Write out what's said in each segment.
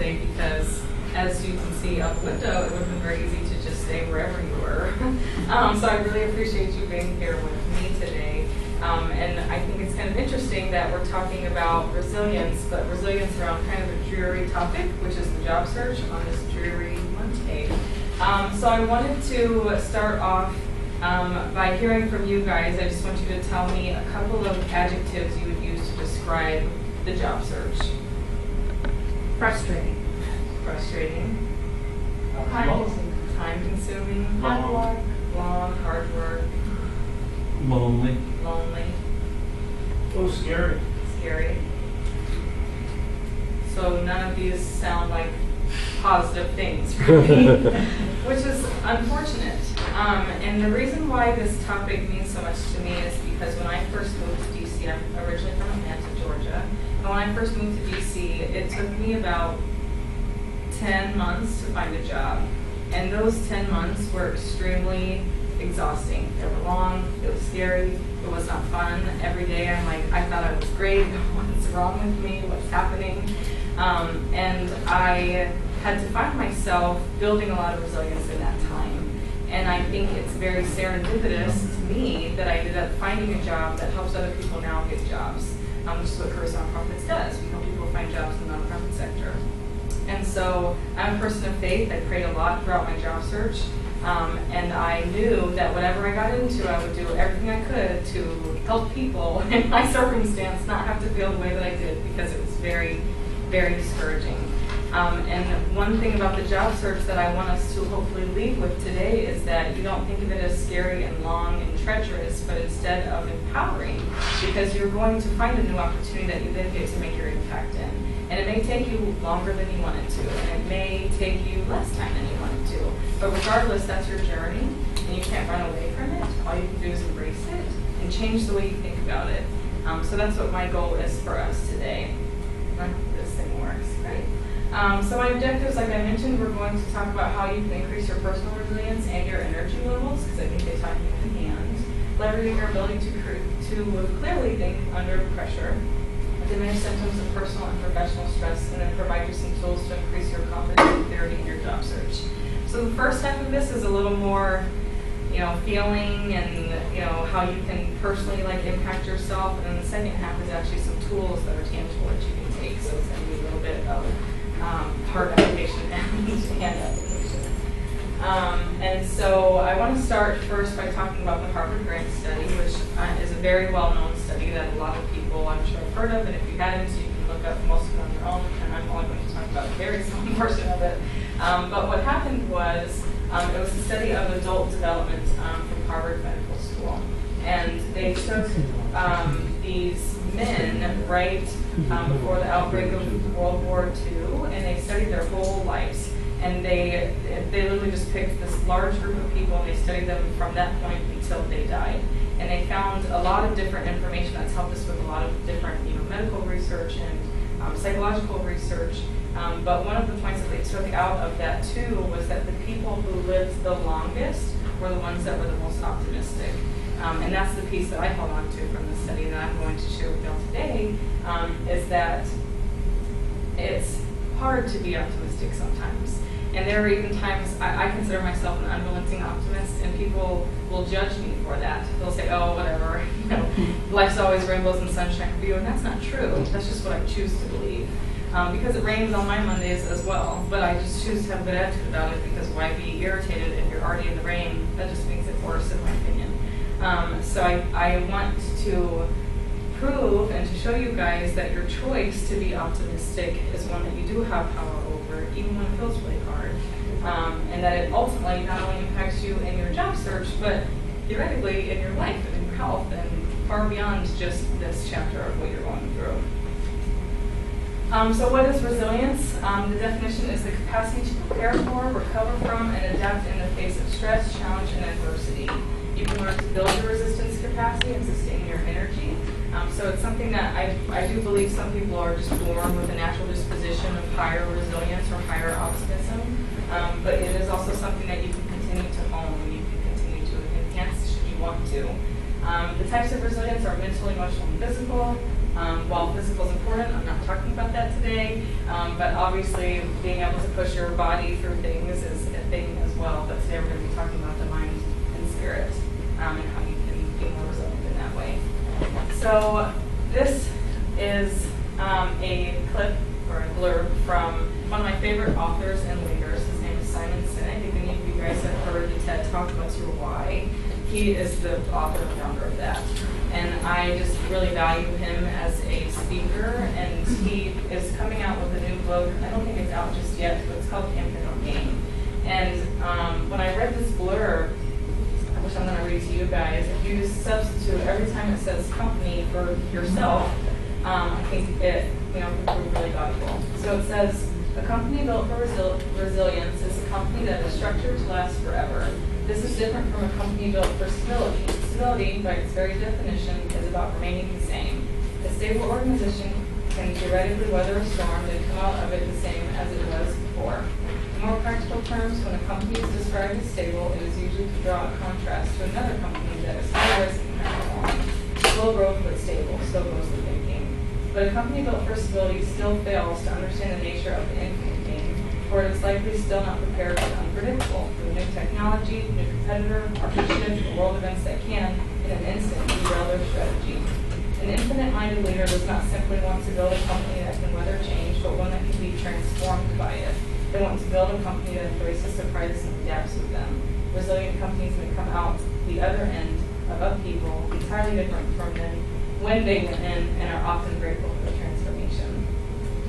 today because, as you can see out the window, it would have been very easy to just stay wherever you were. So I really appreciate you being here with me today. And I think it's kind of interesting that we're talking about resilience, but resilience around kind of a dreary topic, which is the job search on this dreary Monday. So I wanted to start off by hearing from you guys. I just want you to tell me a couple of adjectives you would use to describe the job search. Frustrating. Frustrating. Time-consuming. Hard work. Long, hard work. Lonely. Lonely. Oh, scary. Scary. So none of these sound like positive things for me, which is unfortunate. And the reason why this topic means so much to me is because when I first moved to DC, I'm originally from Atlanta, Georgia, and when I first moved to DC, it took me about 10 months to find a job. And those 10 months were extremely exhausting. They were long, it was scary, it was not fun. Every day I'm like, I thought I was great, what's wrong with me, what's happening? And I had to find myself building a lot of resilience in that time. And I think it's very serendipitous to me that I ended up finding a job that helps other people now get jobs, which is what Careers Nonprofits does. We help people find jobs in the nonprofit sector. And so I'm a person of faith. I prayed a lot throughout my job search. And I knew that whatever I got into, I would do everything I could to help people in my circumstance not have to feel the way that I did, because it was very, very discouraging. And one thing about the job search that I want us to hopefully leave with today is that you don't think of it as scary and long and treacherous, but instead of empowering, because you're going to find a new opportunity that you then get to make your impact in. And it may take you longer than you wanted to, and it may take you less time than you wanted to. But regardless, that's your journey, and you can't run away from it. All you can do is embrace it and change the way you think about it. So that's what my goal is for us today. I hope this thing works, right? So my objectives, like I mentioned, we're going to talk about how you can increase your personal resilience and your energy levels, because I think they tie hand in hand. Leveraging your ability to clearly think under pressure. Diminish symptoms of personal and professional stress, and then provide you some tools to increase your confidence and clarity in your job search. So the first half of this is a little more, feeling and, how you can personally impact yourself. And then the second half is actually some tools that are tangible that you can take. So it's going to be a little bit of hard application and hand application. And so I want to start first by talking about the Harvard Grant study, which is a very well-known study that a lot of people, I'm sure, have heard of. And if you hadn't, you can look up most of it on your own. And I'm only going to talk about a very small portion of it. But what happened was, it was a study of adult development from Harvard Medical School. And they took these men right before the outbreak of World War II, and they studied their whole lives. And they literally just picked this large group of people, and they studied them from that point until they died. And they found a lot of different information that's helped us with a lot of different medical research and psychological research. But one of the points that they took out of that too was that the people who lived the longest were the ones that were the most optimistic. And that's the piece that I held on to from the study that I'm going to share with y'all today, is that it's hard to be optimistic sometimes. And there are even times I consider myself an unrelenting optimist, and people will judge me for that. They'll say, oh, whatever, life's always rainbows and sunshine for you, and that's not true. That's just what I choose to believe. Because it rains on my Mondays as well, but I just choose to have a good attitude about it, because why be irritated if you're already in the rain? That just makes it worse, in my opinion. So I want to prove and to show you guys that your choice to be optimistic is one that you do have power over, even when it feels really hard. And that it ultimately not only impacts you in your job search, but theoretically in your life and in your health, and far beyond just this chapter of what you're going through. So what is resilience? The definition is the capacity to prepare for, recover from, and adapt in the face of stress, challenge, and adversity. You can learn to build your resistance capacity and sustain your energy. So it's something that I do believe some people are just born with a natural disposition of higher resilience or higher optimism. But it is also something that you can continue to hone and you can continue to enhance should you want to. The types of resilience are mental, emotional, and physical. while physical is important, I'm not talking about that today, but obviously being able to push your body through things is a thing as well. But today we're going to be talking about the mind and spirit and how you can be more resilient in that way. So this is a clip or a blurb from one of my favorite authors and leaders. His name is Simon Sinek. If any of you guys have heard the TED Talk, What's Your Why? He is the author and founder of that. And I just really value him as a speaker. And he is coming out with a new book. I don't think it's out just yet, but it's called Infinite Game. And when I read this blurb, which I'm going to read to you guys, if you just substitute every time it says company for yourself, I think it could prove really valuable. So it says, a company built for resilience is a company that is structured to last forever. This is different from a company built for stability. Stability, by its very definition, is about remaining the same. A stable organization can theoretically weather a storm and come out of it the same as it was before. In more practical terms, when a company is described as stable, it is usually to draw a contrast to another company that is high risk and performing. Slow growth but stable, so goes the thinking. But a company built for stability still fails to understand the nature of the infinite game, for it is likely still not prepared for the unpredictable, for the new technology, new competitor, market shift, or world events that can, in an instant, derail their strategy. An infinite-minded leader does not simply want to build a company that can weather change, but one that can be transformed by it. They want to build a company that embraces surprises and adapts with them. Resilient companies may come out the other end of upheaval entirely different from when they went in, and are often grateful for the transformation.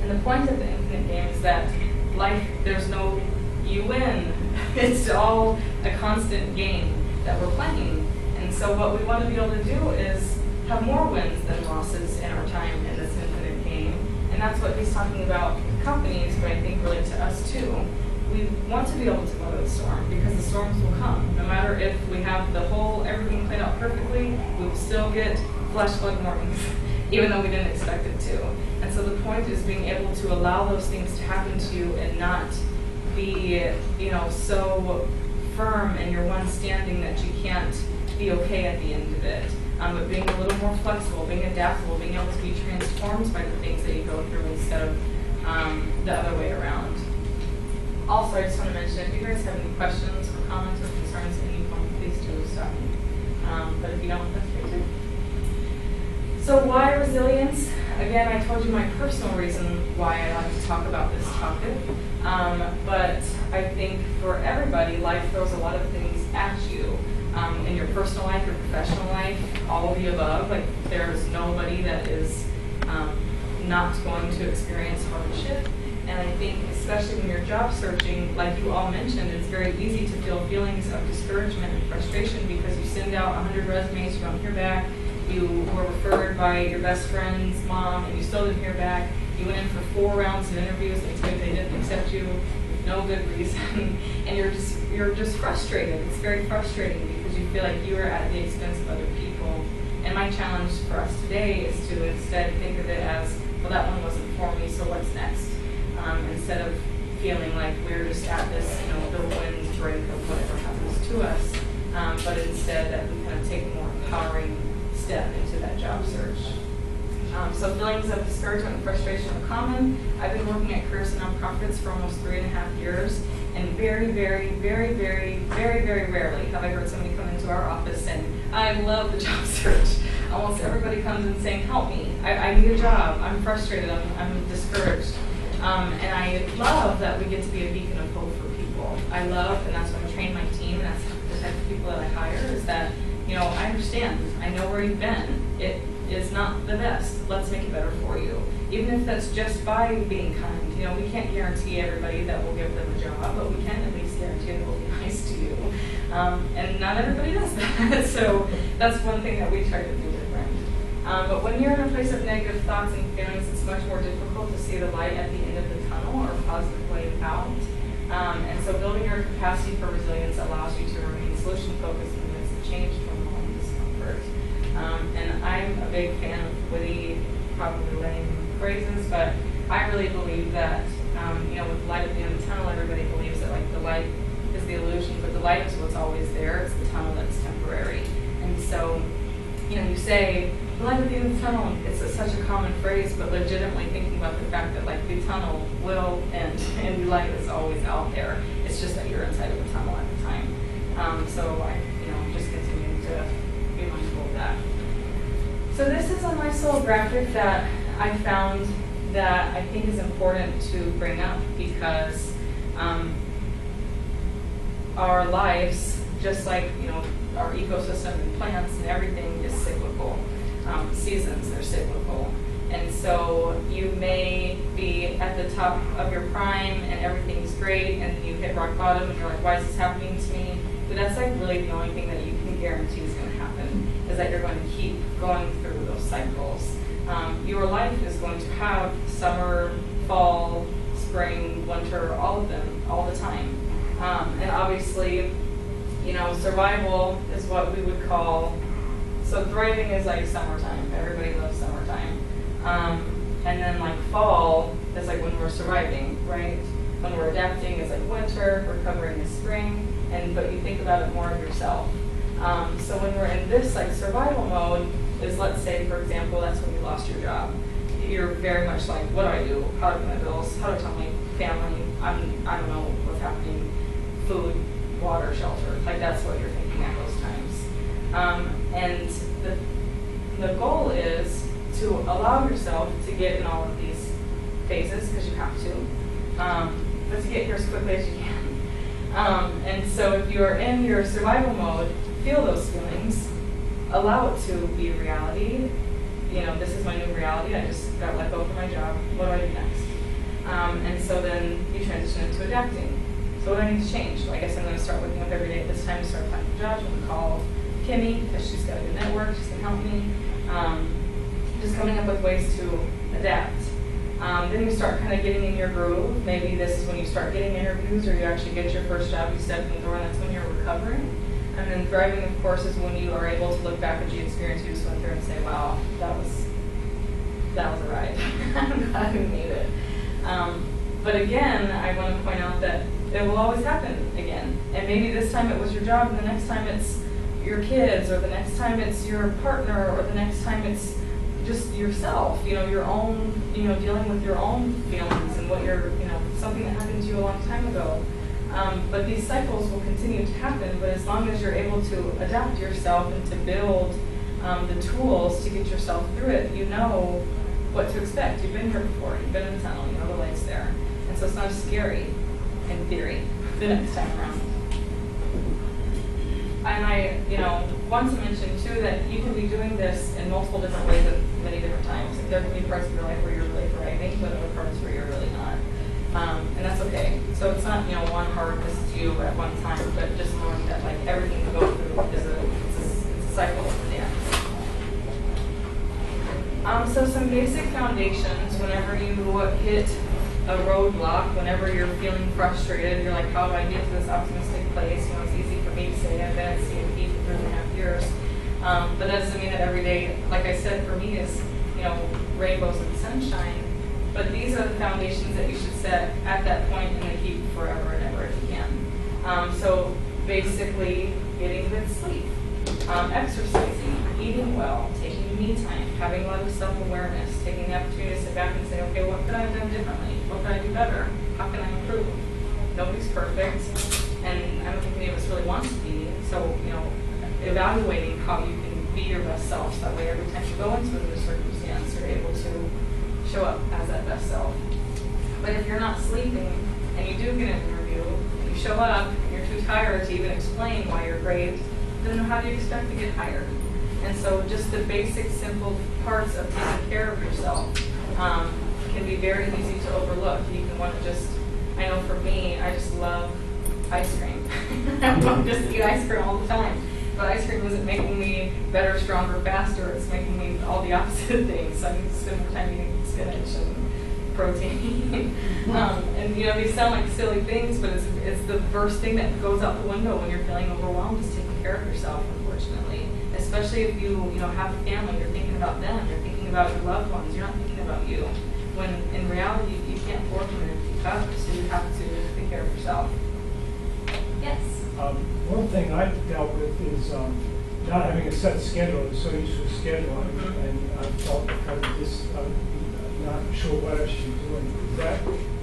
And the point of the infinite game is that life, there's no you win. It's all a constant game that we're playing. And so what we want to be able to do is have more wins than losses in our time in this infinite game. And that's what he's talking about companies, but I think really to us too. We want to be able to weather the storm because the storms will come. No matter if we have everything played out perfectly, we will still get flash flood mornings, even though we didn't expect it to. And so the point is being able to allow those things to happen to you and not be, so firm in your one standing that you can't be okay at the end of it. But being a little more flexible, being adaptable, being able to be transformed by the things that you go through instead of the other way around. Also, I just want to mention, if you guys have any questions or comments or concerns at any point, please do stop me. But if you don't, that's great too. So why resilience? Again, I told you my personal reason why I like to talk about this topic. But I think for everybody, life throws a lot of things at you. In your personal life, your professional life, all of the above. Like, there's nobody that is not going to experience hardship. And I think, especially when you're job searching, like you all mentioned, it's very easy to feel feelings of discouragement and frustration because you send out 100 resumes, you don't hear back. You were referred by your best friend's mom, and you still didn't hear back. You went in for 4 rounds of interviews, and they didn't accept you with no good reason. And you're just frustrated. It's very frustrating because you feel like you are at the expense of other people. And my challenge for us today is to instead think of it as, well, that one wasn't for me, so what's next? Instead of feeling like we're just at this, the wind break of whatever happens to us, but instead that we kind of take a more empowering step into that job search. So feelings of discouragement and frustration are common. I've been working at careers and nonprofits for almost 3.5 years, and very, very, very, very, very, very rarely have I heard somebody come into our office saying, I love the job search. Almost everybody comes in saying, help me, I need a job, I'm frustrated, I'm discouraged. And I love that we get to be a beacon of hope for people. I love, and that's why I train my team, and that's the type of people that I hire, is that, I understand, I know where you've been. It is not the best. Let's make it better for you. Even if that's just by being kind. We can't guarantee everybody that we'll give them a job, but we can at least guarantee that we'll be nice to you. And not everybody does that. So that's one thing that we try to do different. But when you're in a place of negative thoughts and feelings, it's much more difficult to see the light at the end of the tunnel or a positive way out. And so building your capacity for resilience allows you to remain solution-focused in the midst of change, turmoil, and discomfort. And I'm a big fan of witty, probably lame phrases, but I really believe that, with the light at the end of the tunnel, everybody believes that the light is the illusion, but the light is what's always there. It's the tunnel that's temporary. And so, you say, the light at the end of the tunnel, it's such a common phrase, but legitimately thinking about the fact that like the tunnel will end and the light is always out there. It's just that you're inside of a tunnel at the time. So I, just continuing to be mindful of that. So this is a nice little graphic that I found that I think is important to bring up because our lives, just like our ecosystem and plants and everything, is cyclical. Seasons are cyclical, and so you may be at the top of your prime and everything's great, and then you hit rock bottom and you're like, why is this happening to me? But that's like really the only thing that you can guarantee is going to happen, is that you're going to keep going through those cycles. Your life is going to have summer, fall, spring, winter, all of them, all the time. And obviously, survival is what we would call, so thriving is like summertime. Everybody loves summertime. And then like fall is like when we're surviving, right? When we're adapting is like winter, recovering is spring, but you think about it more of yourself. So when we're in this like survival mode is, let's say, for example, that's when you lost your job. You're very much like, what do I do? How do I pay my bills? How do I tell my family? I don't know what's happening. Food, water, shelter. Like that's what you're thinking at those times. And the goal is to allow yourself to get in all of these phases, because you have to, but to get here as quickly as you can. And so if you're in your survival mode, feel those feelings, allow it to be a reality. This is my new reality. I just got let go from my job. What do I do next? And so then you transition into adapting. So what do I need to change? Well, I guess I'm going to start waking up every day at this time to start applying for jobs. I'm going to call Kimmi because she's got a good network. She's going to help me. Just coming up with ways to adapt. Then you start kind of getting in your groove. Maybe this is when you start getting interviews, or you actually get your first job, you step in the door, and that's when you're recovering. And then thriving, of course, is when you are able to look back at the experience you just went through and say, wow, that was a ride. I'm glad we made it. But again, I want to point out that it will always happen again. And maybe this time it was your job, and the next time it's your kids, or the next time it's your partner, or the next time it's just yourself, your own, dealing with your own feelings and what something that happened to you a long time ago. But these cycles will continue to happen, but as long as you're able to adapt yourself and to build the tools to get yourself through it, you know what to expect. You've been here before, you've been in the tunnel, you know the light's there. And so it's not scary, in theory, the next time around. And I, want to mention too that you can be doing this in multiple different ways at many different times. There can be parts of your life where you're really thriving, but other parts where you're really not. And that's okay. So it's not, one hard this is you at one time, but just knowing that like everything you go through is it's a cycle at the end. So some basic foundations whenever you hit a roadblock, whenever you're feeling frustrated, you're like, how do I get to this optimistic place? It's easy for me to say I've been at CMP for 3.5 years. But that doesn't mean that every day, like I said, for me is, rainbows and sunshine. But these are the foundations that you should set at that point and then keep forever and ever if you can. So basically, getting good sleep, exercising, eating well, taking me time, having a lot of self-awareness, taking the opportunity to sit back and say, okay, what could I have done differently? What could I do better? How can I improve? Nobody's perfect, and I don't think any of us really want to be. So, evaluating how you can be your best self, so that way every time you go into a new circumstance, you're able to show up as that best self. But if you're not sleeping, and you do get an interview, and you show up, and you're too tired to even explain why you're great, then how do you expect to get hired? And so just the basic, simple parts of taking care of yourself can be very easy to overlook. You can want to I know for me, I just love ice cream. I want to just eat ice cream all the time. But ice cream isn't making me better, stronger, faster. It's making me all the opposite things. So I need to spend more time eating spinach and protein. And these sound like silly things, but it's the first thing that goes out the window when you're feeling overwhelmed, is taking care of yourself, unfortunately. Especially if you have a family, you're thinking about them, you're thinking about your loved ones, you're not thinking about you. When in reality, you can't pour from an empty cup, so you have to take care of yourself. Yes? One thing I've dealt with is not having a set schedule, I'm so used to a schedule, and I felt kind of this, not sure what I should be doing. Is that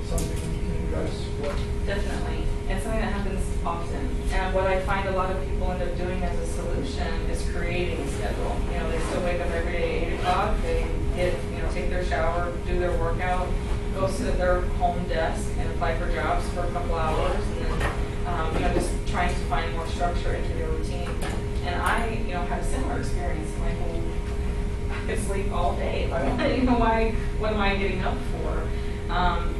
something we can address? What? Definitely. It's something that happens often. And what I find a lot of people end up doing as a solution is creating a schedule. You know, they still wake up every day at 8 o'clock, they get, take their shower, do their workout, go sit at their home desk and apply for jobs for a couple hours, and then, just trying to find more structure into their routine. And I, had a similar experience. Like, well, I could sleep all day. What am I getting up for?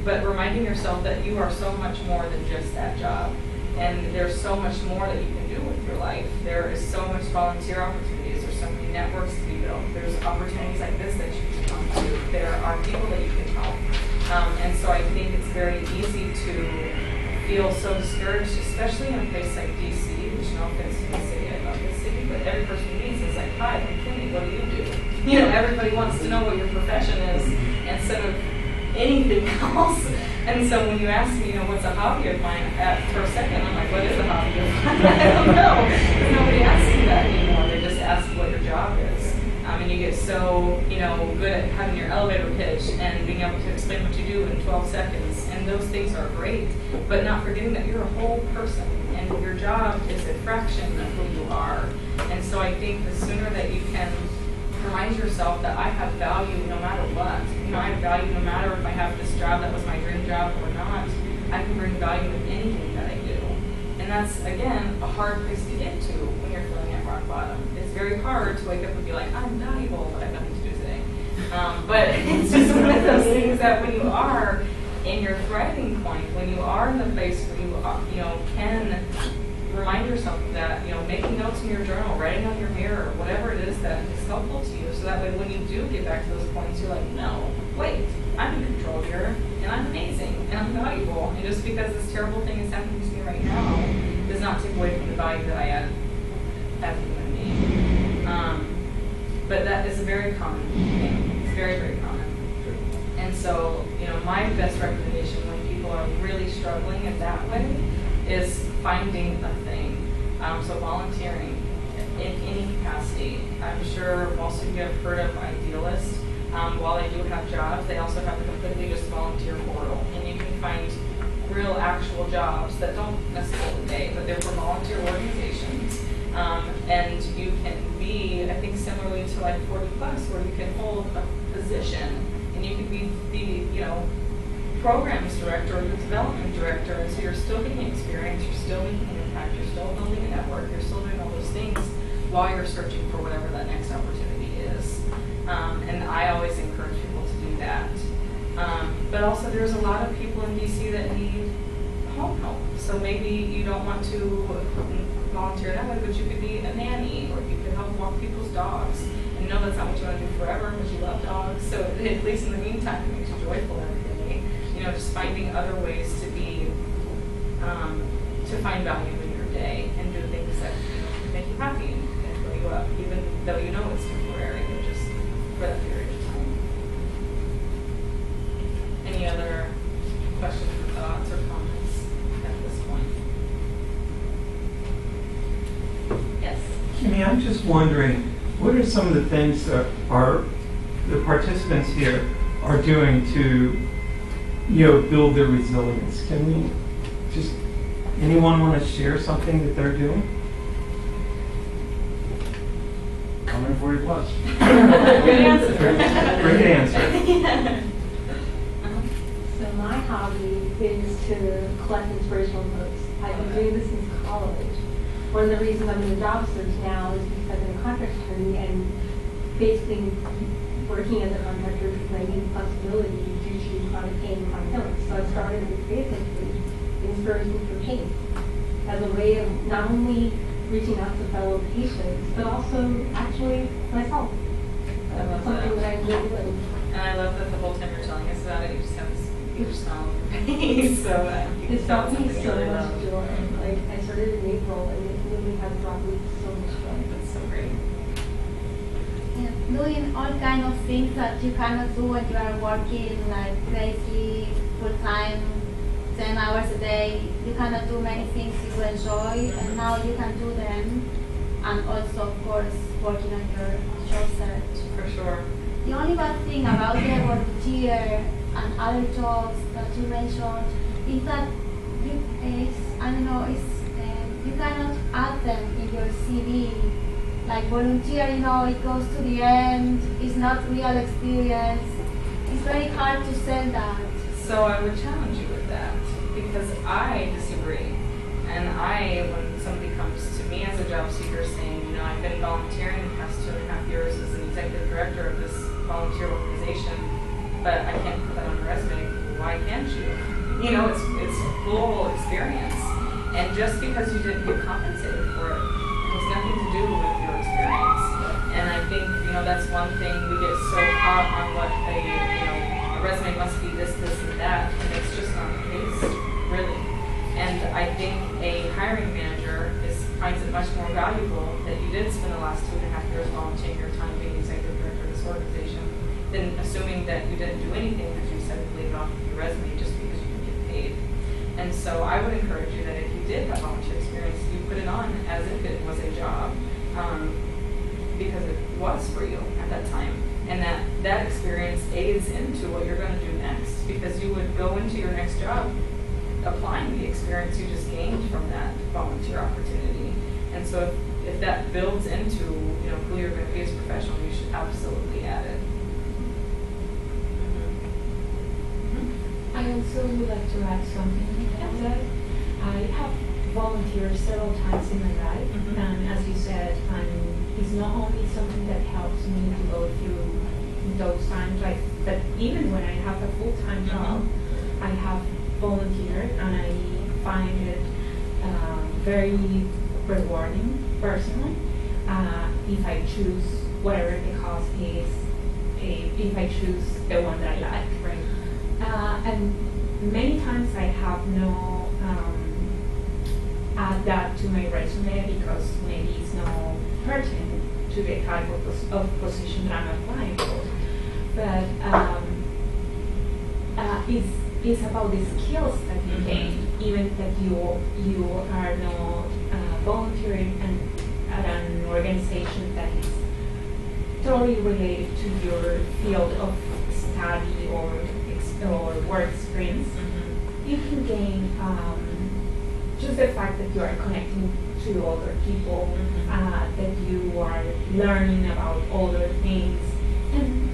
But reminding yourself that you are so much more than just that job. And there's so much more that you can do with your life. There is so much volunteer opportunities. There's so many networks to be built. There's opportunities like this that you can come to. There are people that you can help. And so I think it's very easy to feel so discouraged, especially in a place like DC, which no offense to the city, I love this city, but every person who meets is like, hi, I'm Kimmi, what do you do? Everybody wants to know what your profession is instead of anything else. And so when you ask me, what's a hobby of mine, for a second, I'm like, what is a hobby of mine? I don't know. Because nobody asks you that anymore. They just ask what your job is. And you get so, good at having your elevator pitch and being able to explain what you do in 12 seconds. And those things are great, but not forgetting that you're a whole person and your job is a fraction of who you are. And so I think the sooner that you can remind yourself that I have value no matter what. I have value no matter if I have this job that was my dream job or not. I can bring value in anything that I do. And that's, again, a hard place to get to when you're feeling at rock bottom. It's very hard to wake up and be like, I'm valuable, but I have nothing to do today. But it's just one of those things that when you are in your thriving point, when you are in the place where you can remind yourself of that, making notes in your journal, writing on your mirror, whatever it is that is helpful to you, so that way when you do get back to those points, you're like, no, wait, I'm in control here, and I'm amazing, and I'm valuable, and just because this terrible thing is happening to me right now does not take away from the value that I add as a human being. But that is a very common thing. It's very, very common. And so, my best recommendation when people are really struggling in that way is finding a thing. So volunteering in any capacity. I'm sure most of you have heard of Idealist. While they do have jobs, they also have a completely just volunteer portal. And you can find real actual jobs that don't necessarily pay, but they're for volunteer organizations. And you can be, I think similarly to like 40 Plus, where you can hold a position and you can be the, programs director or the development director, and so you're still getting experience, you're still making an impact, you're still building a network, you're still doing all those things while you're searching for whatever that next opportunity is. And I always encourage people to do that. But also there's a lot of people in DC that need home help. So maybe you don't want to volunteer that way, but you could be a nanny, or you could help walk people's dogs. And no, that's not what you want to do forever, because you love dogs. So at least in the meantime, it makes you joyful every day. Just finding other ways to be, to find value in your day and do things that make you happy and fill you up, even though you know it's temporary, but just for that period of time. Any other questions or thoughts or comments at this point? Yes? Kimmi, I'm just wondering, what are some of the things that the participants here are doing to build their resilience? Can we anyone want to share something that they're doing? I'm in 40 Plus. Good answer. Great answer. Yeah. So my hobby is to collect inspirational quotes. I've been doing this since college. One of the reasons I'm in the job search now is because I'm a contract attorney and basically working as a contractor is my main possibility due to chronic pain and chronic illness. So I started with creatively inspiration for pain as a way of not only reaching out to fellow patients, but also actually myself. I love something that I enjoy doing. And I love that the whole time you're telling us about it, you just have this huge smile on your face. So It's brought me so really much love. joy. Like I started in April and it really has brought me so much joy. That's so great. Yeah, doing all kind of things that you cannot do when you are working like crazy, full time, 10 hours a day. You cannot do many things you enjoy, and now you can do them and also, of course, working on your job search. For sure. The only bad thing about the volunteer and other jobs that you mentioned is that you cannot add them in your CV. Like volunteer, it goes to the end. It's not real experience. It's very hard to sell that. So I would challenge you with that because I disagree. And when somebody comes to me as a job seeker saying, I've been volunteering the past 2.5 years as an executive director of this volunteer organization, but I can't put that on a resume. Why can't you? It's a global experience. And just because you didn't get compensated for it has nothing to do with your experience. And I think, that's one thing we get so caught on what a resume must be this, and that, and it's just not the case, really. And I think a hiring manager finds it much more valuable that you did spend the last 2.5 years volunteering your time being executive director of this organization than assuming that you didn't do anything that you said to leave it off of your resume just because you didn't get paid. And so I would encourage you that if you did have volunteer experience, you put it on as if it was a job, because it was for you at that time. And that experience aids into what you're going to do next, because you would go into your next job applying the experience you just gained from that volunteer opportunity. And so if that builds into who you're going to be as a professional, you should absolutely add it. I also would like to add something to that. I have volunteered several times in my life, and as you said, it's not only something that helps me to go through those times, but even when I have a full-time job, I have volunteered, and I find it very rewarding personally. If I choose whatever the cause is, if I choose the one that I like, right? And many times I have no add that to my resume because maybe it's not pertinent to the type of position that I'm applying for. But it's about the skills that you gain, even that you are not volunteering at an organization that is totally related to your field of study or work experience. You can gain just the fact that you are connecting to other people, that you are learning about other things, and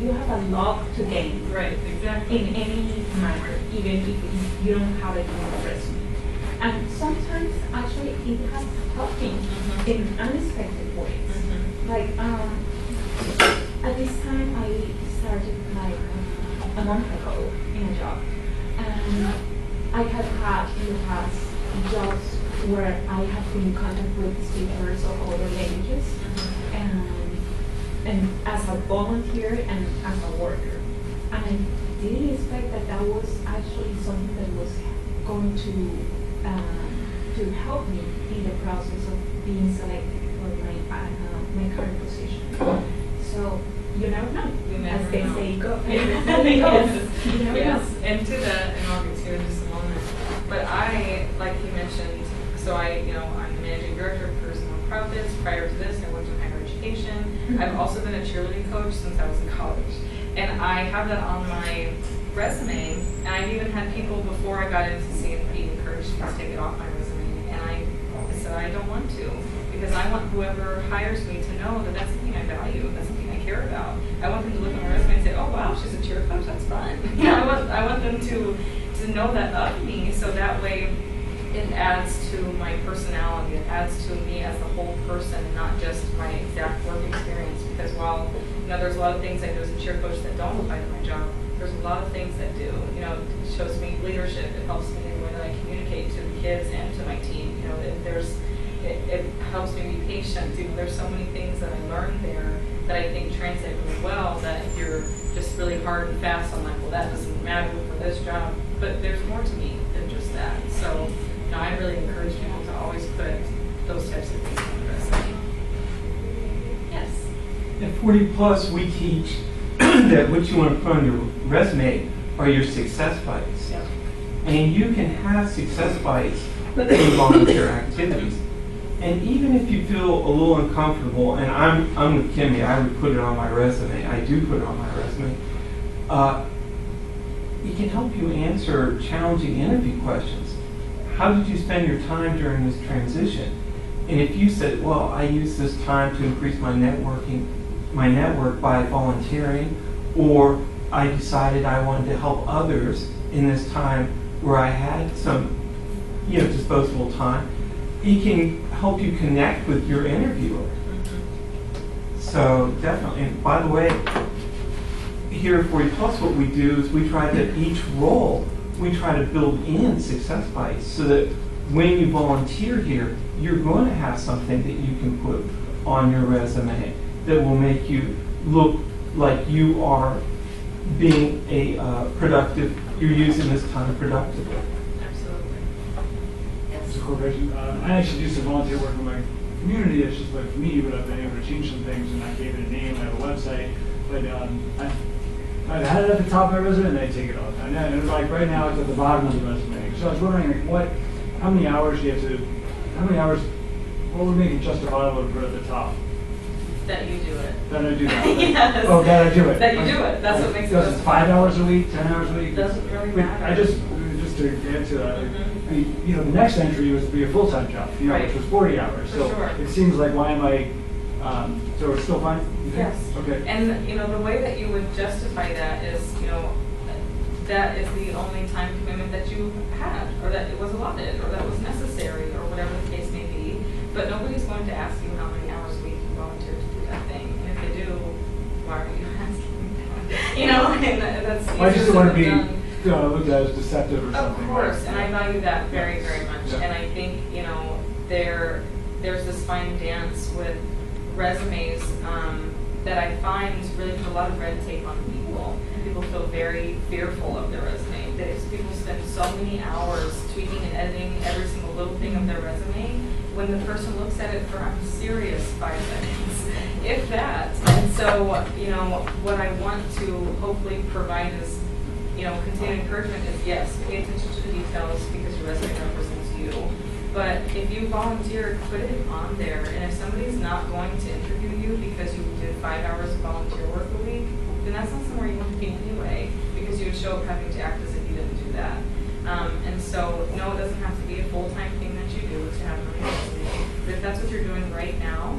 you have a lot to gain. Right, exactly. In any manner, even if you don't have it on your resume. And sometimes, actually, it has helped me in unexpected ways. Like, at this time, I started a month ago in a job. And I have had in the past jobs where I have been in contact with speakers of other languages, and as a volunteer and as a worker. And I didn't expect that was actually something that was going to help me in the process of being selected for my current position. So you never know, as they say, go. Yes, and to that, and I'll get to it in just a moment. But like you mentioned, so I'm the managing director of Careers and Nonprofits. Prior to this, I worked in higher education. I've also been a cheerleading coach since I was in college. And I have that on my resume. And I've even had people before I got into CNP encourage me to take it off my resume. And I said I don't want to, because I want whoever hires me to know that that's something I value, that's something I care about. I want them to look at my resume and say, oh wow, she's a cheer coach, that's fun. I want them to know that of me, so that way it adds to my personality, it adds to me as the whole person, not just my exact work experience. Because while there's a lot of things I do as a cheer coach that don't apply to my job, there's a lot of things that do. It shows me leadership, it helps me in the way that I communicate to the kids and to my team. It helps me be patient. There's so many things that I learned there that I think translate really well, that if you're just really hard and fast, I'm like, well, that doesn't matter for this job. But there's more to me than just that. So I really encourage people to always put those types of things on the resume. Yes? At 40 Plus, we teach that what you want to put on your resume are your success bites. Yep. And you can have success bites in volunteer activities. And even if you feel a little uncomfortable, and I'm with Kimmi, I would put it on my resume. I do put it on my resume. It can help you answer challenging interview questions. How did you spend your time during this transition? And if you said, well, I used this time to increase my network by volunteering, or I decided I wanted to help others in this time where I had some, disposable time, it can help you connect with your interviewer. So definitely, and by the way, here at 40 Plus, what we do is we try to, each role, we try to build in success bites so that when you volunteer here, you're going to have something that you can put on your resume that will make you look like you are being a productive, you're using this time productively. Absolutely. Just a quick question. I actually do some volunteer work in my community. It's just like me, but I've been able to change some things, and I gave it a name. I have a website, but I had it at the top of my resume, and then I take it off. And then, like right now, it's at the bottom of the resume. So I was wondering, like, how many hours do you have to? How many hours? What would make it justifiable to put at the top? That you do it. That I do that. Yes. Oh, that I do it. That you do it. That's what makes it. Does it 5 hours a week, 10 hours a week? Doesn't really But matter. I just to get to that. The next entry was to be a full-time job, Right. which was 40 hours. For So sure. it seems like why am I? So it's still fine. You think? Yes. Okay. And the way that you would justify that is, that is the only time commitment that you had, or that it was allotted, or that was necessary, or whatever the case may be. But nobody's going to ask you how many hours a week you volunteer to do that thing. And if they do, why are you asking that? And that's. I just don't want to be done. looked at as deceptive or Of something. course, right? and I value that very, very much. Yeah. And I think, there's this fine dance with resumes that I find really put a lot of red tape on people. And people feel very fearful of their resume. People spend so many hours tweaking and editing every single little thing of their resume when the person looks at it for, I'm serious, 5 seconds, if that. And so, what I want to hopefully provide is, continued encouragement is, yes, pay attention to the details because your resume represents you. But if you volunteer, put it on there. And if somebody's not going to interview you because you did 5 hours of volunteer work a week, then that's not somewhere you want to be anyway, because you would show up having to act as if you didn't do that. And so, no, it doesn't have to be a full-time thing that you do to have money resume. But if that's what you're doing right now,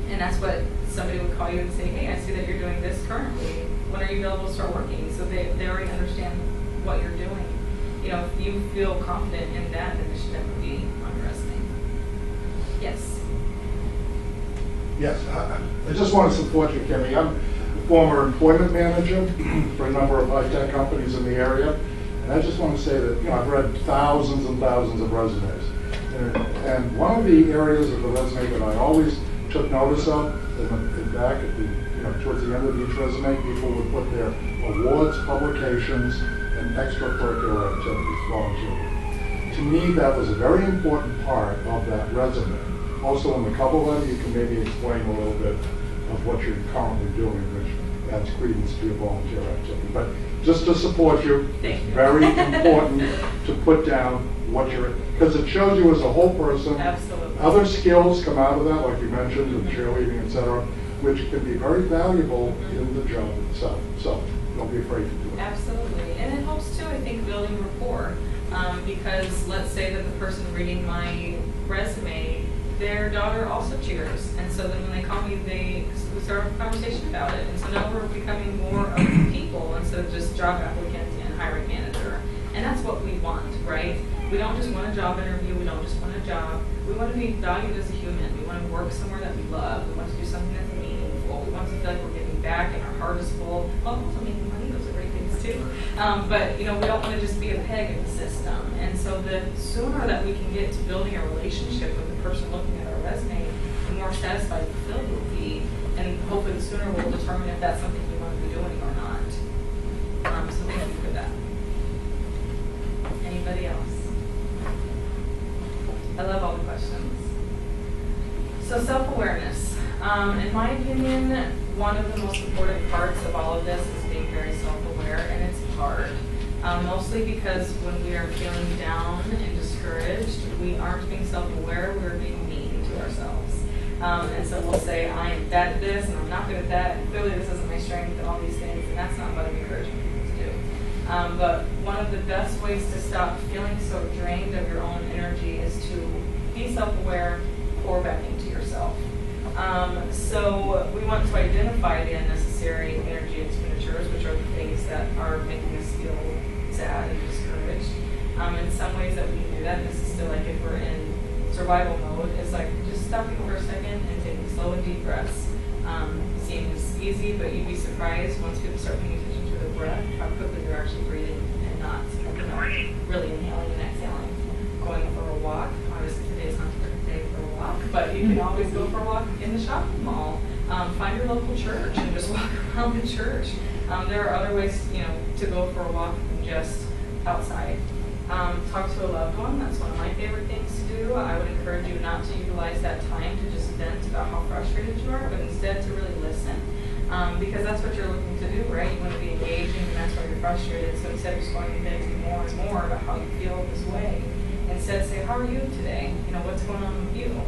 and that's what somebody would call you and say, hey, I see that you're doing this currently. When are you available to start working? So they already understand what you're doing. If you feel confident in that, then it should definitely be on your resume. Yes. Yes, I just want to support you, Kimmi. I'm a former employment manager for a number of high-tech companies in the area. And I just want to say that, I've read thousands and thousands of resumes. And one of the areas of the resume that I always took notice of, in back at the, towards the end of each resume, people would put their awards, publications, and extracurricular activities, volunteering. To me, that was a very important part of that resume. Also, in the cover letter, you can maybe explain a little bit of what you're currently doing, which adds credence to your volunteer activity. But just to support you, Thank it's you. very important to put down what you're, because it shows you as a whole person. Absolutely. Other skills come out of that, like you mentioned, the cheerleading, et cetera, which can be very valuable in the job itself. So don't be afraid to do it. Absolutely. And it helps too, I think, building rapport. Because let's say that the person reading my resume, their daughter also cheers. And so then when they call me, we start a conversation about it. And so now we're becoming more of people instead of just job applicant and hiring manager. And that's what we want, right? We don't just want a job interview. We don't just want a job. We want to be valued as a human. We want to work somewhere that we love. We want to do something that's meaningful. We want to feel like we're giving back and our heart is full. Well, also making money, those are great things too. But we don't want to just be a peg in the system. And so the sooner that we can get to building a relationship with the person looking at our resume, the more satisfied and fulfilled we'll be. And hopefully the sooner we'll determine if that's something we want to be doing or not. So thank you for that. Anybody else? I love all the questions. So self-awareness. In my opinion, one of the most important parts of all of this is being very self-aware, and it's hard. Mostly because when we are feeling down and discouraged, we aren't being self-aware, we're being mean to And so we'll say, I am bad at this, and I'm not good at that, and clearly this isn't my strength, and all these things, and that's not what I'm encouraging people to do. But one of the best ways to stop feeling so drained of your own energy is to be self-aware, pour back into yourself. So we want to identify the unnecessary energy expenditures, which are the things that are making us feel sad and discouraged. In some ways that we can do that, this is still like if we're in survival mode, it's like just stopping for a second and taking slow and deep breaths. Seems easy, but you'd be surprised once people start paying attention to the breath, how quickly they're actually breathing and not really inhaling and exhaling. Going for a walk, obviously today's not the perfect day for a walk, but you can always go for a walk in the shopping mall. Find your local church and just walk around the church. There are other ways, to go for a walk than just outside. Talk to a loved one. That's one of my favorite things to do. I would encourage you not to utilize that time to just vent about how frustrated you are, but instead to really listen. Because that's what you're looking to do, right? You want to be engaging, and that's why you're frustrated. So instead of just going to venting more and more about how you feel this way, instead say, how are you today? What's going on with you?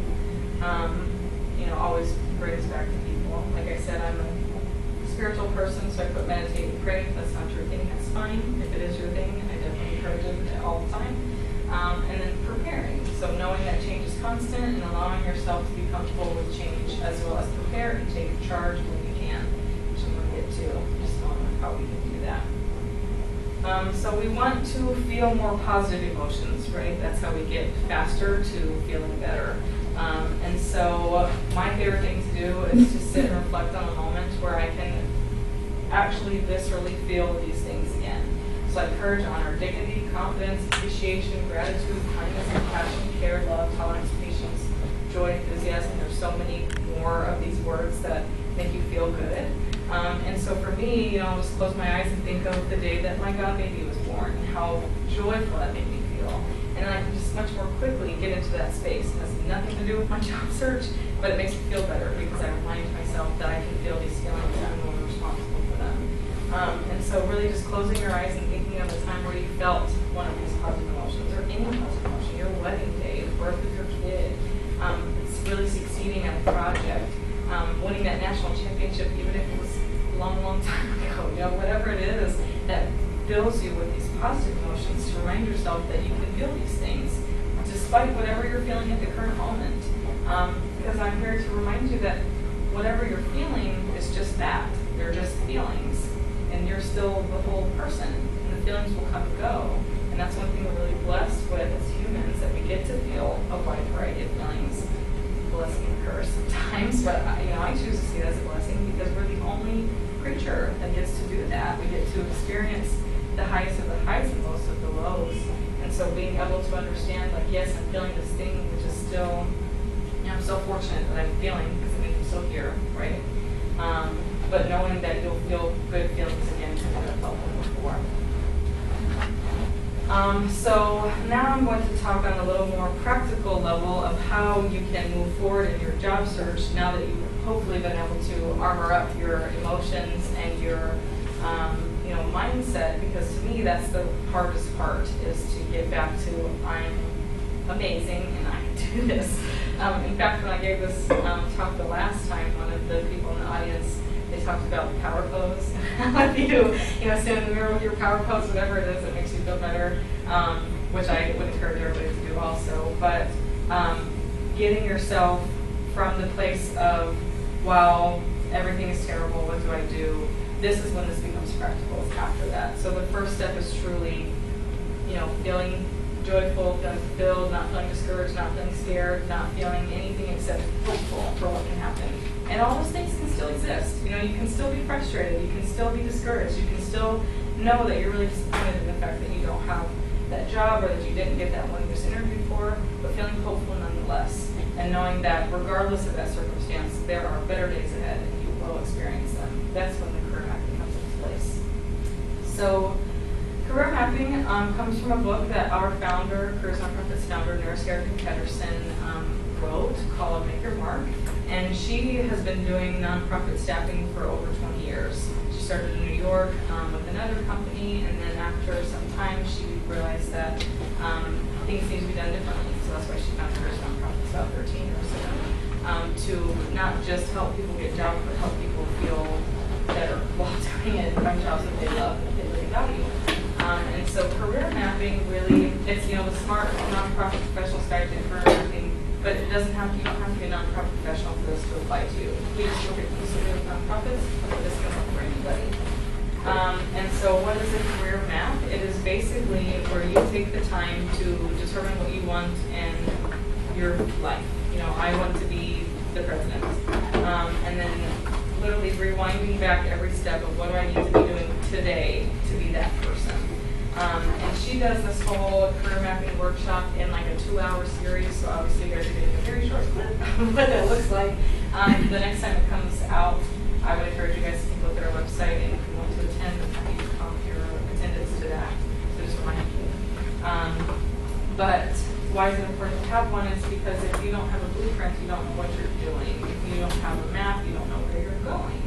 Always brings back to people. Like I said, I'm a spiritual person, so I put meditate and pray. If that's not your thing, that's fine. If it is your thing, I definitely encourage it all the time. And then preparing. So knowing that change is constant and allowing yourself to be comfortable with change, as well as prepare and take charge when you can, which I'm going to get to just on how we can do that. So we want to feel more positive emotions, right? That's how we get faster to feeling better. And so my favorite thing to do is to sit and reflect on a moment where I can actually viscerally feel these things again. So I encourage honor, dignity, confidence, appreciation, gratitude, kindness, compassion, care, love, tolerance, patience, joy, enthusiasm. There's so many more of these words that make you feel good. And so for me, I'll just close my eyes and think of the day that my God baby was born and how joyful that made me feel. And then I can just much more quickly get into that space. It has nothing to do with my job search, but it makes me feel better because I remind myself that I can feel these feelings and I'm the one responsible for them. And so really just closing your eyes and thinking of the time where you felt one of these positive emotions or any positive emotion, your wedding day, the birth of your kid, it's really succeeding at a project, winning that national championship, even if it was a long, long time ago, whatever it is that fills you with these positive emotions, to remind yourself that you can feel these things despite whatever you're feeling at the current moment. Because I'm here to remind you that whatever you're feeling is just that. They're just feelings. And you're still the whole person. And the feelings will come and go. And that's one thing we're really blessed with as humans, that we get to feel a wide variety of feelings. Blessing and curse sometimes, but I choose to see it as a blessing because we're the only creature that gets to do that. We get to experience the highest of the highs and most of the lows. And so being able to understand, like, yes, I'm feeling this thing, which is still, I'm so fortunate that I'm feeling because it makes me so here, right? But knowing that you'll feel good feelings again because you have felt them before. So now I'm going to talk on a little more practical level of how you can move forward in your job search now that you've hopefully been able to armor up your emotions and your mindset, because to me that's the hardest part, is to get back to I'm amazing and I can do this. In fact, when I gave this talk the last time, one of the people in the audience, they talked about the power pose. If you stand in the mirror with your power pose, whatever it is that makes you feel better, which I would encourage everybody to do also. But getting yourself from the place of, wow, everything is terrible, what do I do? This is when this becomes practical, after that. So the first step is truly, feeling joyful, feeling fulfilled, not feeling discouraged, not feeling scared, not feeling anything except hopeful for what can happen. And all those things can still exist. You can still be frustrated, you can still be discouraged, you can still know that you're really disappointed in the fact that you don't have that job or that you didn't get that one you just interviewed for, but feeling hopeful nonetheless. And knowing that regardless of that circumstance, there are better days ahead and you will experience them. That's when the career mapping comes into place. So career mapping comes from a book that our founder, Careers Nonprofits founder, Nurse Erica Pedersen, wrote called Make Your Mark. And she has been doing nonprofit staffing for over 20 years. She started in New York with another company, and then after some time she realized that things need to be done differently. So that's why she founded Careers Nonprofits about 13 years ago. to not just help people get jobs, but help people feel better while doing it, find jobs that they love and that they really value. And so career mapping really, it's, you know, the smart nonprofit professional guide to career mapping, but it doesn't have to, you don't have to be a nonprofit professional for this to apply to. We just look at exclusively with nonprofits, but this can work for anybody. And so what is a career map? It is basically where you take the time to determine what you want in your life. You know, I want to be the president. And then literally rewinding back every step of what do I need to be doing today to be that person. And she does this whole career mapping workshop in like a 2-hour series, so obviously you guys are getting a very short clip of what that looks like. The next time it comes out, I would encourage you guys to take a look at our website, and if you want to attend, you can comp your attendance to that. So just remind you. But why is it important to have one is because if you don't have a blueprint, you don't know what you're doing. If you don't have a map, you don't know where you're going.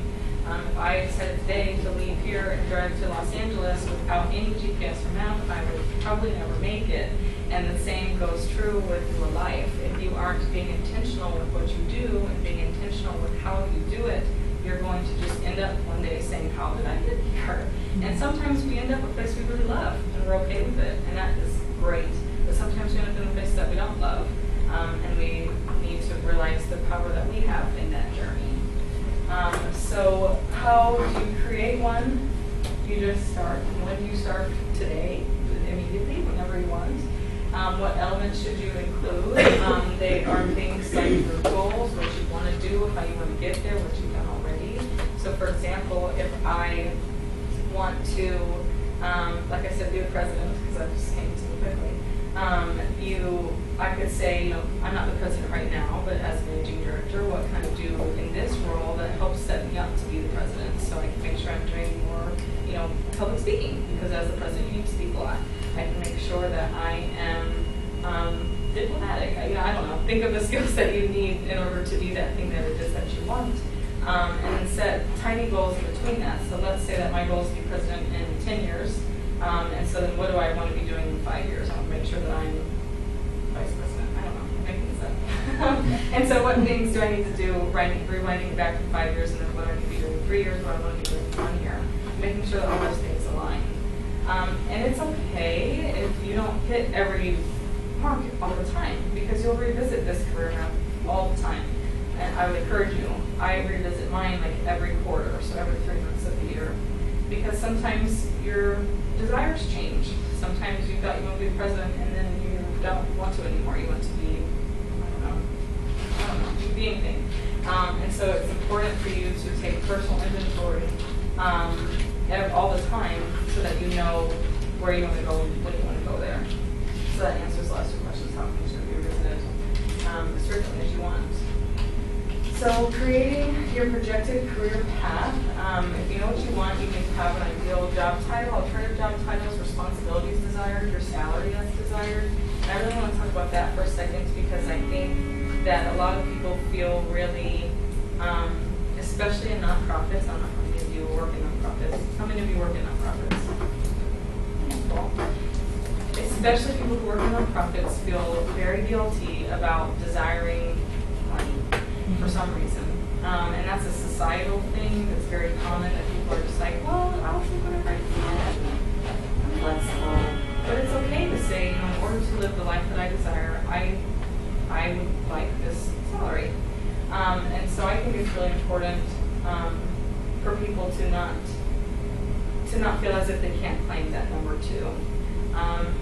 If I decided today to leave here and drive to Los Angeles without any GPS or map, I would probably never make it. And the same goes true with your life. If you aren't being intentional with what you do and being intentional with how you do it, you're going to just end up one day saying, how did I get here? And sometimes we end up in a place we really love and we're okay with it, and that is great. But sometimes we end up in a place that we don't love, and we need to realize the power that we have in that journey. So how do you create one? You just start. When do you start? Today, immediately, whenever you want. What elements should you include? They are things like your goals, what you want to do, how you want to get there, what you've done already. So for example, if I want to, like I said, be the president, because I just came to it quickly, I could say, you know, I'm not the president right now, but as managing director, what can I do in this role that helps set me up to be the president? So I can make sure I'm doing more, you know, public speaking, because as the president, you need to speak a lot. I can make sure that I am diplomatic. I don't know. Think of the skills that you need in order to be that thing that it is that you want. And then set tiny goals in between that. So let's say that my goal is to be president in 10 years. And so then what do I want to be doing in 5 years? I want to make sure that I'm vice president. I don't know. I'm making this up. And so what things do I need to do, rewinding back to 5 years, and then what I need to be doing in 3 years, what I want to be doing in 1 year. Making sure that all those things align. And it's okay if you don't hit every mark all the time, because you'll revisit this career map all the time. And I would encourage you, I revisit mine like every quarter, so every 3 months of the year. Because sometimes your desires change. Sometimes you thought you want to be the president and then you don't want to anymore. You want to be, I don't know, you can be anything. And so it's important for you to take personal inventory all the time so that you know where you want to go and when you want to go there. So that answers the last 2 questions. How can you revisit it as frequently as you want? So creating your projected career path, if you know what you want, you need to have an ideal job title, alternative job titles, responsibilities desired, your salary that's desired. And I really want to talk about that for a second, because I think that a lot of people feel really, especially in nonprofits, I don't know how many of you work in nonprofits. How many of you work in nonprofits? Cool. Especially people who work in nonprofits feel very guilty about desiring money for some reason. And that's a societal thing that's very common, that people are just like, well, I'll take whatever I can. I'm flexible. But it's okay to say, you know, in order to live the life that I desire, I would like this salary. And so I think it's really important for people to not feel as if they can't claim that number too.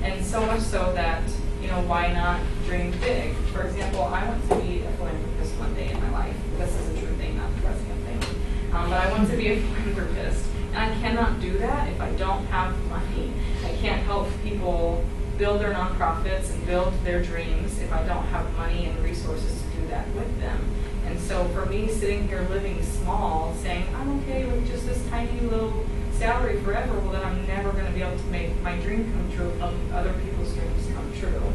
And so much so that, you know, why not dream big? For example, I want to be a philanthropist one day in my life. This is a true thing, not the president thing. But I want to be a philanthropist. And I cannot do that if I don't have money. I can't help people build their nonprofits and build their dreams if I don't have money and resources to do that with them. And so for me, sitting here living small, saying, I'm okay with just this tiny little salary forever, well then I'm never going to be able to make my dream come true, helping other people's dreams come true.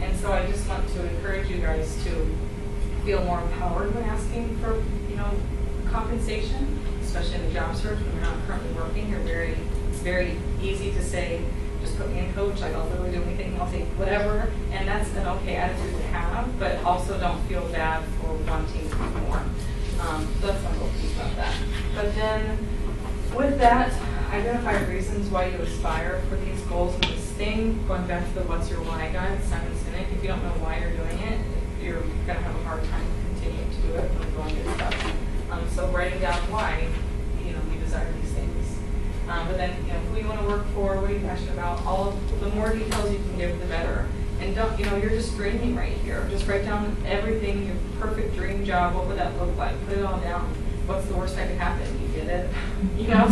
And so I just want to encourage you guys to feel more empowered when asking for, you know, compensation, especially in the job search when you're not currently working. It's very easy to say, just put me in coach, like I'll literally do anything, I'll take whatever, and that's an okay attitude to have, but also don't feel bad for wanting to do more. So that's my little piece about that. But then, with that, identify reasons why you aspire for these goals. And this thing, going back to the What's Your Why guide, Simon Sinek, if you don't know why you're doing it, you're going to have a hard time continuing to do it when you're going to get stuff. So writing down why, you desire these things. But then, who you want to work for, what are you passionate about, all of the more details you can give, the better. And don't, you're just dreaming right here. Just write down everything, your perfect dream job, what would that look like? Put it all down. What's the worst that could happen? You get it,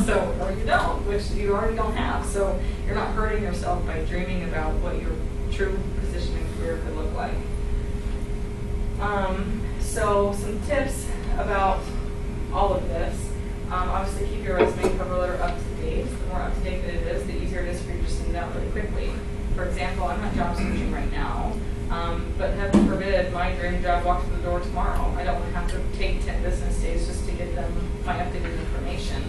so, or you don't, which you already don't have. So you're not hurting yourself by dreaming about what your true position and career could look like. So some tips about all of this. Obviously keep your resume and cover letter up to date. The more up to date that it is, the easier it is for you to send it out really quickly. For example, I'm not job searching right now, but heaven forbid my dream job walks through the door tomorrow. I don't want to have to take 10 business days just to get them my updated information,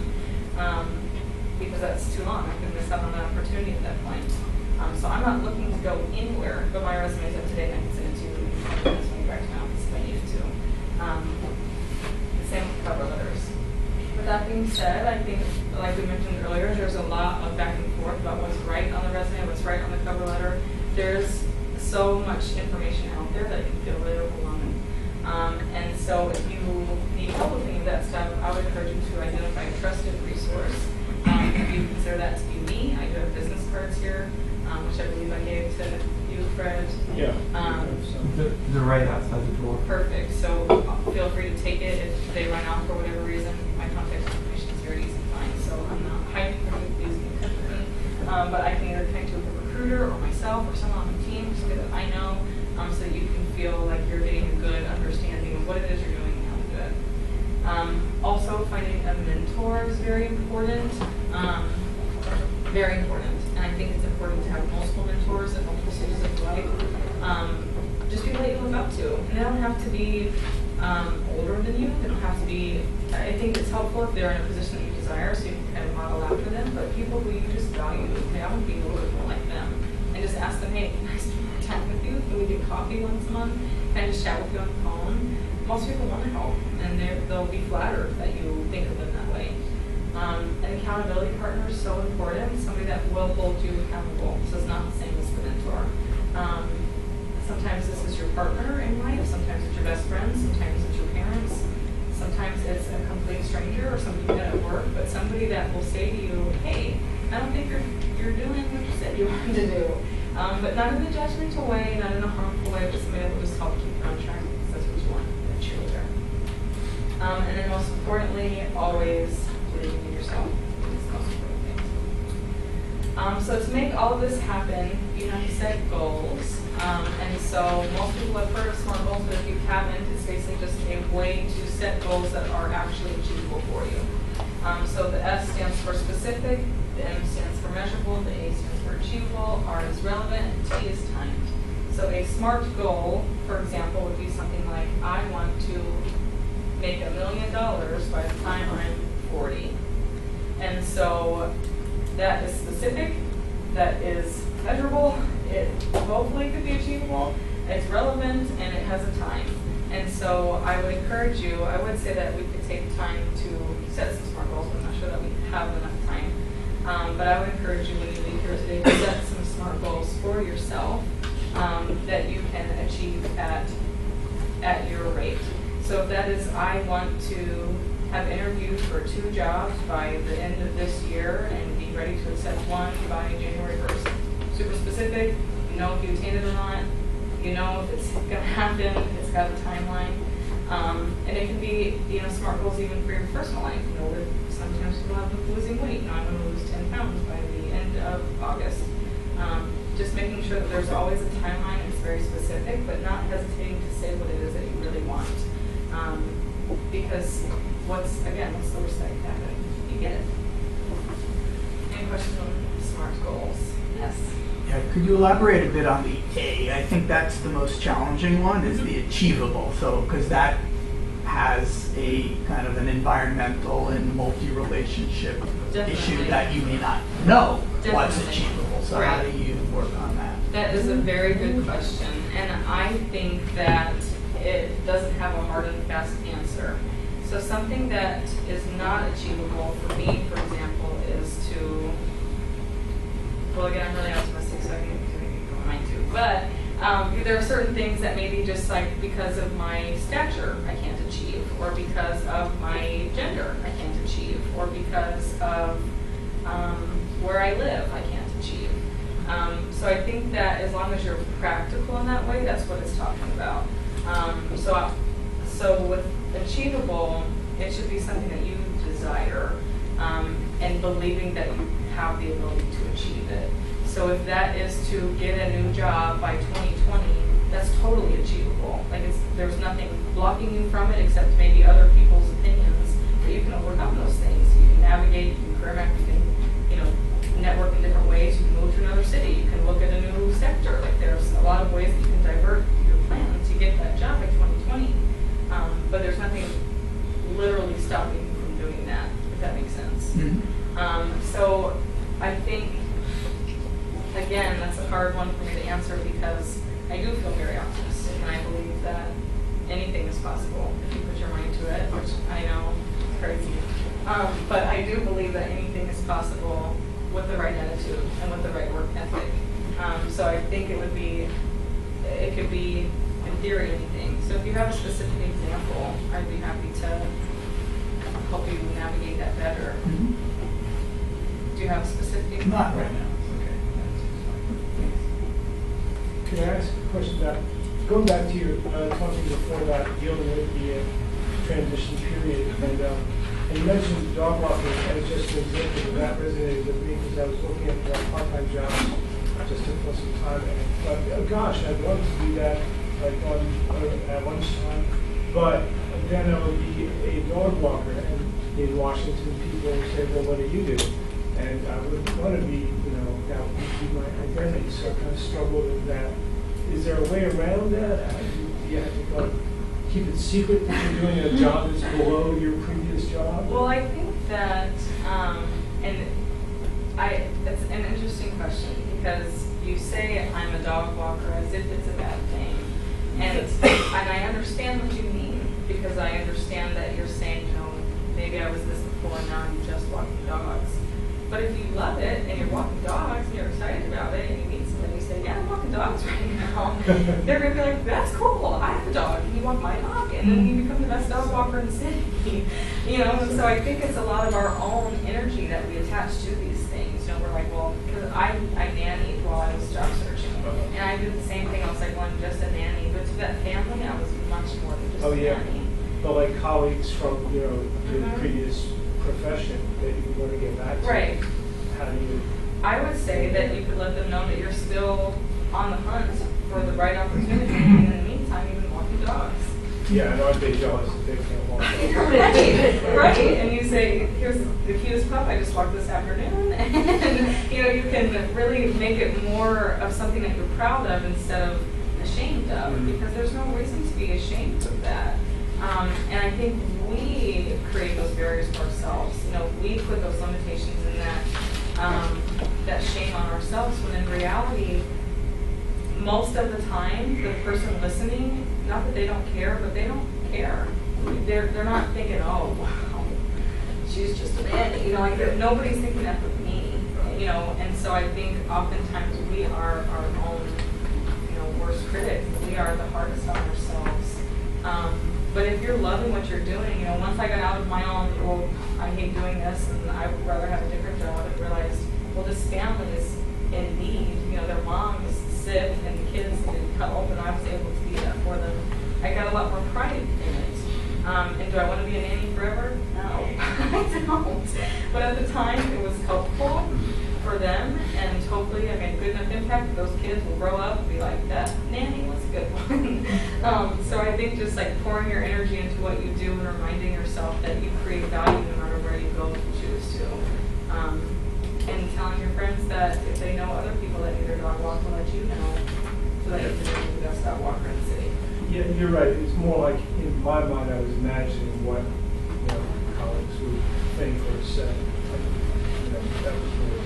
because that's too long. I could miss out on that opportunity at that point. So I'm not looking to go anywhere, but my resume is up to date and I can send it to you when you back to my office if I needed to. The same with cover letters. With that being said, I think, like we mentioned earlier, there's a lot of back and forth about what's right on the resume, what's right on the cover letter. There's so much information out there that it can feel really overwhelming. And so if you need help with any of that stuff, I would encourage you to identify a trusted resource. If you consider that to be me, I do have business cards here, which I believe I gave to you, Fred. Yeah. They're right outside the door. Perfect. So feel free to take it if they run out for whatever reason. My contact information is very easy to find, so I'm not hiding from you. Please get in touch with me. But I can either connect you with a recruiter or myself or someone on the team, somebody that I know, so that you can feel like you're getting a good understanding of what it is you're doing and how to do it. Also, finding a mentor is very important. Very important. And I think it's important to have multiple mentors at multiple stages of life. Just people that you look up to. And they don't have to be older than you. They don't have to be, I think it's helpful if they're in a position that you desire, so you can kind of model after them. But people who you just value, I want to be a little bit more like them. And just ask them, hey, can I spend more time with you? Can we get coffee once a month? Can I just chat with you on the phone? Most people want to help, and they'll be flattered that you think of them that way. An accountability partner is so important, somebody that will hold you accountable. So it's not the same as the mentor. Sometimes this is your partner in life, sometimes it's your best friend, sometimes it's your parents, sometimes it's a complete stranger or somebody you met at work, but somebody that will say to you, hey, I don't think you're doing what you said you wanted to do. But not in a judgmental way, not in a harmful way, but somebody that will just help keep you on track because that's what you want, a cheerleader. And then most importantly, always believing in yourself. It's the most important thing. So to make all of this happen, you have to set goals. And so most people have heard of SMART goals, but if you haven't, it's basically just a way to set goals that are actually achievable for you. So the S stands for specific, the M stands for measurable, the A stands for achievable, R is relevant, and T is timed. So a SMART goal, for example, would be something like, I want to make $1 million by the time I'm 40. And so that is specific, that is measurable, it hopefully could be achievable, it's relevant, and it has a time. And so I would encourage you, I would say that we could take time to set some SMART goals, but I'm not sure that we have enough time. But I would encourage you when you leave here today to set some SMART goals for yourself that you can achieve at your rate. So if that is, I want to have interviewed for 2 jobs by the end of this year and be ready to accept one by January 1st. Super specific, you know if you attain it or not, you know if it's going to happen, it's got a timeline. And it can be, SMART goals even for your personal life. Sometimes people have losing weight. I'm going to lose 10 pounds by the end of August. Just making sure that there's always a timeline, it's very specific, but not hesitating to say what it is that you really want. Because what's the worst that can happen? You get it. Any questions on SMART goals? Yes. Yeah, could you elaborate a bit on the A? I think that's the most challenging one, is the achievable. So, because that has a kind of an environmental and multi-relationship issue Definitely. that you may not know what's Definitely. achievable. So how Right. do you work on that? That is a very good question, and I think that it doesn't have a hard and fast answer. So something that is not achievable for me, for example, is to, well, again, I'm really optimistic, so I can go mine too. But there are certain things that maybe just like because of my stature I can't achieve, or because of my gender I can't achieve, or because of where I live I can't achieve. So I think that as long as you're practical in that way, that's what it's talking about. So with achievable, it should be something that you desire, and believing that you have the ability to achieve it. So if that is to get a new job by 2020, that's totally achievable. Like there's nothing blocking you from it except maybe other people's opinions, but you can overcome those things. You can navigate, you can career map, you can, network in different ways. You can move to another city. You can look at a new sector. Like there's a lot of ways that you can divert your plans to get that job by 2020. But there's nothing literally stopping you from doing that, if that makes sense. Mm-hmm. So I think, again, that's a hard one for me to answer because I do feel very optimistic, and I believe that anything is possible if you put your mind to it, which I know is crazy. But I do believe that anything is possible with the right attitude and with the right work ethic. So I think it could be, in theory, anything. So if you have a specific example, I'd be happy to help you navigate that better. Mm-hmm. Do you have a specific example? Not right now. Can I ask a question about, going back to your talking before about dealing with the transition period, and you mentioned dog walking as just an example, and that resonated with me because I was looking at part-time jobs just to fill some time. But gosh, I'd love to do that like at lunchtime. But then I would be a dog walker, and in Washington, people would say, "Well, what do you do?" And I wouldn't want to be, that would be my identity. So I kind of struggled with that. Is there a way around that? Do you have to go keep it secret that you're doing a job that's below your previous job? Well, I think that, it's an interesting question because you say I'm a dog walker as if it's a bad thing. And I understand what you mean because I understand that you're saying, maybe I was this before and now I'm just walking dogs. But if you love it and you're walking dogs and you're excited about it and you meet somebody and you say, yeah, I'm walking dogs right now, they're going to be like, that's cool, I have a dog. Can you walk my dog? And then you become the best dog walker in the city. And so I think it's a lot of our own energy that we attach to these things. We're like, well, because I nannied while I was job searching. And I did the same thing. I was like, well, I'm just a nanny. But to that family, I was much more than just a nanny. But like colleagues from, the previous profession that you want to get back to. Right. How do you? I would say that you could let them know that you're still on the hunt for the right opportunity, and in the meantime, you've been walking dogs. Yeah, I know I'd be jealous if they can't walk dogs. right. And you say, here's the cutest pup I just walked this afternoon, and you can really make it more of something that you're proud of instead of ashamed of, because there's no reason to be ashamed of that. And I think we create those barriers for ourselves. We put those limitations in that shame on ourselves, when in reality, most of the time, the person listening, not that they don't care, but they don't care. They're not thinking, oh, wow, she's just a nanny. Nobody's thinking that with me. And so I think oftentimes we are our own, worst critics. We are the hardest on ourselves. But if you're loving what you're doing, once I got out of my own, well, I hate doing this and I would rather have a different job, I realized, well, this family is in need. Their mom is sick and the kids needed help, and I was able to be that for them. I got a lot more pride in it. And do I want to be a nanny forever? No, I don't. But at the time, it was helpful for them, and hopefully I made a good enough impact that those kids will grow up and be like, that nanny was a good one. So I think just like pouring your energy into what you do and reminding yourself that you create value no matter where you go if you choose to. And telling your friends that if they know other people that need their dog walked, to let you know so that you can be the best dog walker in the city. Yeah, you're right. It's more like, in my mind, I was imagining what, colleagues would think or say. That was really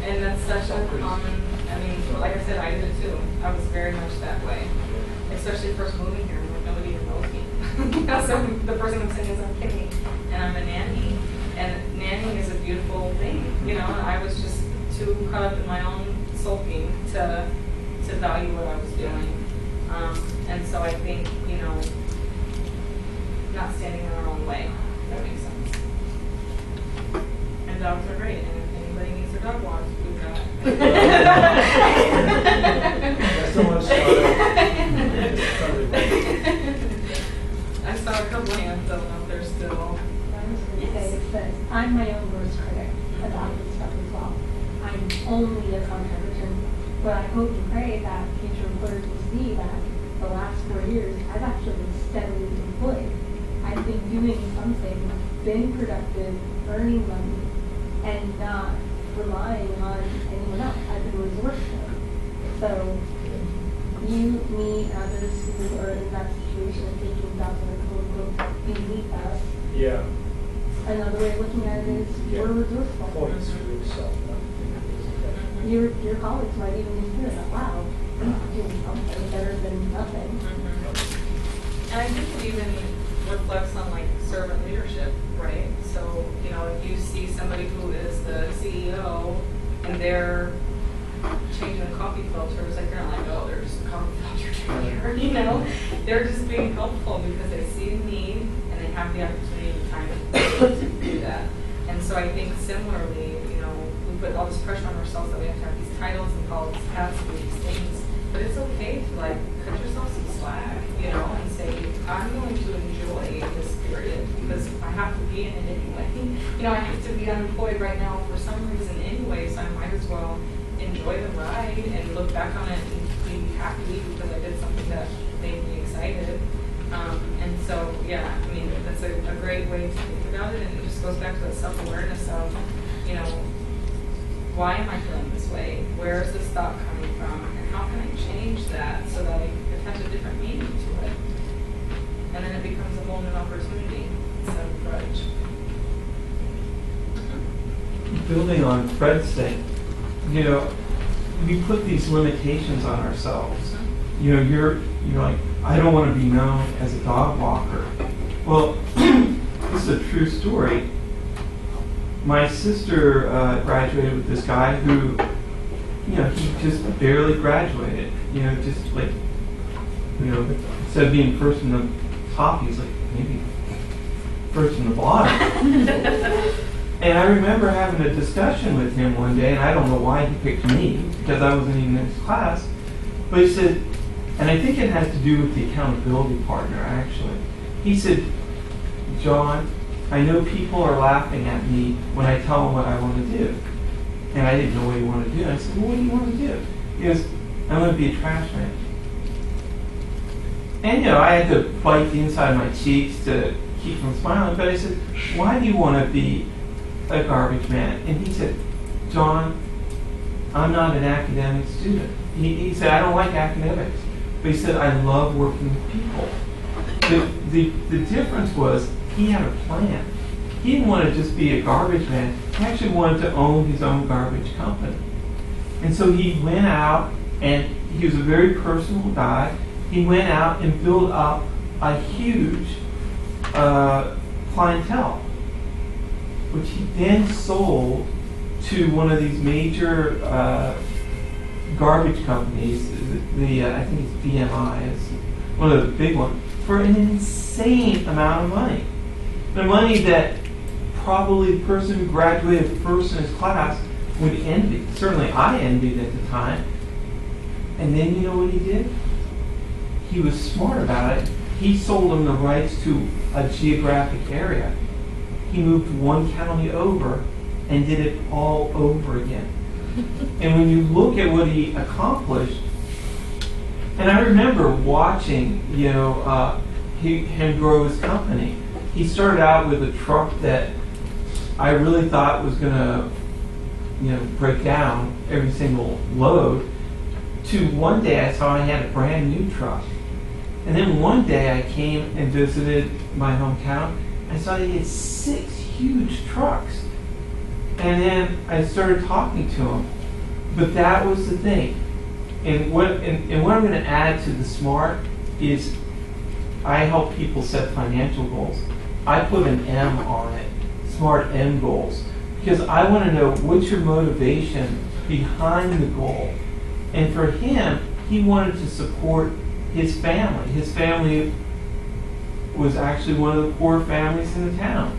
And that's such a common, like I said, I did it too. I was very much that way. Especially first moving here, like nobody even knows me. So the person I'm saying is I'm Kimmi, and I'm a nanny. And nannying is a beautiful thing, and I was just too caught up in my own sulking to value what I was doing. And so I think, not standing in our own way, if that makes sense. And dogs are great, and if anybody needs their dog walked, we've got it. That's the one I saw a couple hands, I don't know if they're still. I was going to say is that I'm my own worst critic about this stuff as well. I'm only a contract attorney, but I hope and pray that future employers will see that the last 4 years I've actually been steadily employed. I've been doing something, been productive, earning money, and not relying on anyone else. I've been resourceful. So you, me, and others who are in that situation of taking jobs that are quote unquote beneath us. Yeah. Another way of looking at it is we're resourceful. Points for yourself. Your colleagues might even consider that, wow, I'm doing something better than nothing. And I think it even reflects on like servant leadership, right? So, if you see somebody who is the CEO and they're changing the coffee filters, like you're not like, oh, there's a coffee filter here, they're just being helpful because they see a need and they have the opportunity and time to do that. And so I think similarly, we put all this pressure on ourselves that we have to have these titles and call these hats and these things, but it's okay to like cut yourself some slack, and say, I'm going to enjoy this period because I have to be in it anyway. I have to be unemployed right now for some reason anyway, so I might as well enjoy the ride and look back on it and be happy because I did something that made me excited. And so, that's a great way to think about it, and it just goes back to that self-awareness of, why am I feeling this way? Where is this thought coming from? And how can I change that so that it has a different meaning to it? And then it becomes a whole new opportunity instead of a grudge. Building on Fred's thing, we put these limitations on ourselves. You're like, I don't want to be known as a dog walker. Well, this is a true story. My sister graduated with this guy who, he just barely graduated. Just like, instead of being first in the top, he's like maybe first in the bottom. And I remember having a discussion with him one day, and I don't know why he picked me, because I wasn't even in his class. But he said, and I think it has to do with the accountability partner, actually. He said, John, I know people are laughing at me when I tell them what I want to do. And I didn't know what he wanted to do. And I said, well, what do you want to do? He goes, I want to be a trash man. And, I had to bite the inside of my cheeks to keep from smiling. But I said, why do you want to be a garbage man? And he said, John, I'm not an academic student. He said, I don't like academics. But he said, I love working with people. The difference was he had a plan. He didn't want to just be a garbage man. He actually wanted to own his own garbage company. And so he went out, and he was a very personal guy. He went out and built up a huge clientele, which he then sold to one of these major garbage companies. I think it's BMI, is one of the big ones, for an insane amount of money. The money that probably the person who graduated first in his class would envy. Certainly I envied at the time. And then you know what he did? He was smart about it. He sold them the rights to a geographic area. He moved one county over and did it all over again. And when you look at what he accomplished, and I remember watching, him grow his company. He started out with a truck that I really thought was going to, break down every single load. To one day I saw he had a brand new truck. And then one day I came and visited my hometown. I saw they had 6 huge trucks. And then I started talking to them. But that was the thing. And what I'm going to add to the SMART is I help people set financial goals. I put an M on it, SMART M goals, because I want to know what's your motivation behind the goal. And for him, he wanted to support his family. His family was actually one of the poor families in the town.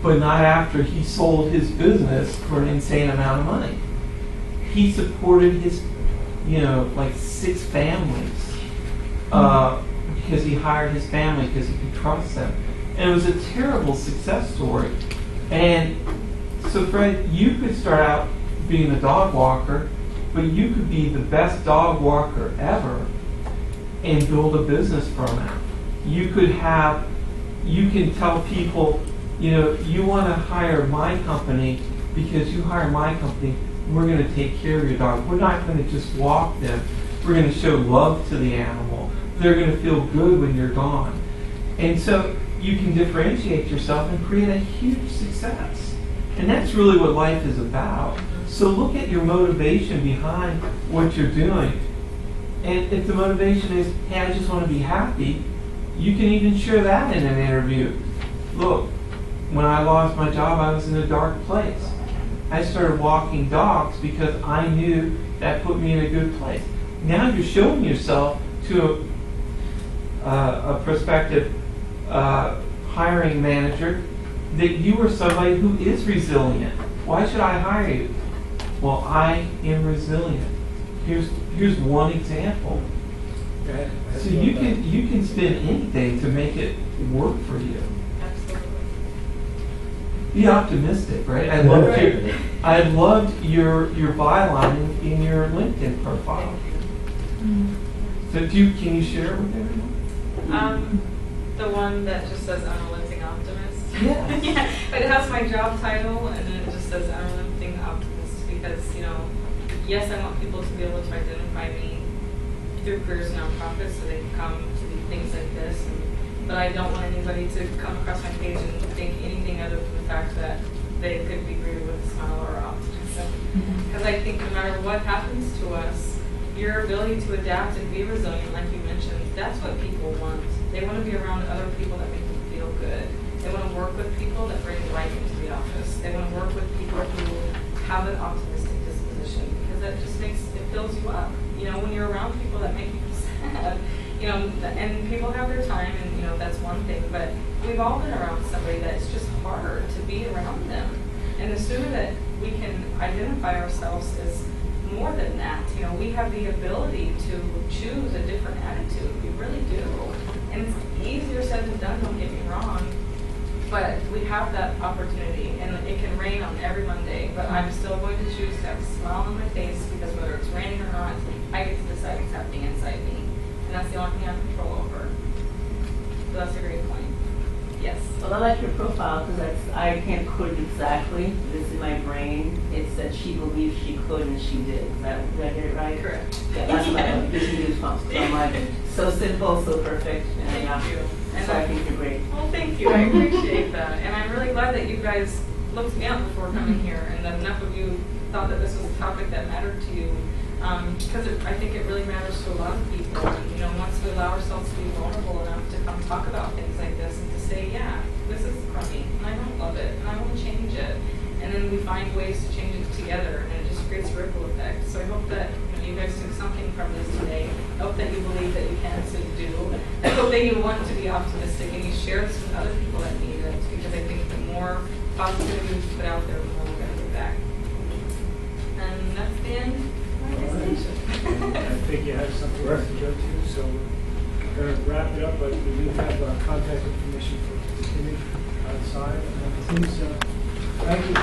But not after he sold his business for an insane amount of money. He supported his, like 6 families because he hired his family because he could trust them. And it was a terrible success story. And so, Fred, you could start out being a dog walker, but you could be the best dog walker ever and build a business from it. You can tell people, you want to hire my company because you hire my company, we're going to take care of your dog. We're not going to just walk them. We're going to show love to the animal. They're going to feel good when you're gone. And so you can differentiate yourself and create a huge success. And that's really what life is about. So look at your motivation behind what you're doing. And if the motivation is, hey, I just want to be happy, you can even share that in an interview. Look, when I lost my job, I was in a dark place. I started walking dogs because I knew that put me in a good place. Now you're showing yourself to a prospective hiring manager that you are somebody who is resilient. Why should I hire you? Well, I am resilient. Here's one example. So you can spend anything to make it work for you. Be optimistic, right? I loved your byline in your LinkedIn profile. So can you share it with everyone? The one that just says I'm a living optimist. Yes. Yeah, but it has my job title, and then it just says I'm a living optimist because yes, I want people to be able to identify me through careers in nonprofits, so they can come to do things like this. But I don't want anybody to come across my page and think anything other than the fact that they could be greeted with a smile or optimism. Because I think no matter what happens to us, your ability to adapt and be resilient, like you mentioned, that's what people want. They want to be around other people that make them feel good. They want to work with people that bring life into the office. They want to work with people who have an optimistic disposition because that just it fills you up. When you're around people that make you sad, and people have their time, and that's one thing. But we've all been around somebody that's just hard to be around them. And the sooner that we can identify ourselves as more than that, we have the ability to choose a different attitude. We really do. And it's easier said than done, don't get me wrong. But we have that opportunity, and it can rain on every Monday, but I'm still going to choose to have a smile on my face because whether it's raining or not, I get to decide what's happening inside me. And that's the only thing I have control over. So that's a great point. Yes. Well, I like your profile because I can't quote it exactly. This in my brain. It said she believed she could and she did. Did I get it right? Correct. Yeah, that's what I'm vision goosebumps. So I'm like, so simple, so perfect. And Thank you. So I think you're great. Well, thank you. I appreciate that. And I'm really glad that you guys looked me up before coming here and that enough of you thought that this was a topic that mattered to you. Because I think it really matters to a lot of people. And, once we allow ourselves to be vulnerable enough to come talk about things like this and to say, yeah, this is crummy, and I don't love it, and I want to change it. And then we find ways to change it together, and it just creates a ripple effect. So I hope that you guys took something from this today. I hope that you believe that you can, so you do. I hope that you want to be optimistic, and you share this with other people that need it, because I think the more positivity we put out there, the more we're going to get back. And that's the end. I think you have something else to go to, so we're going to wrap it up, but we do have contact information for Kimmi outside. Please, thank you.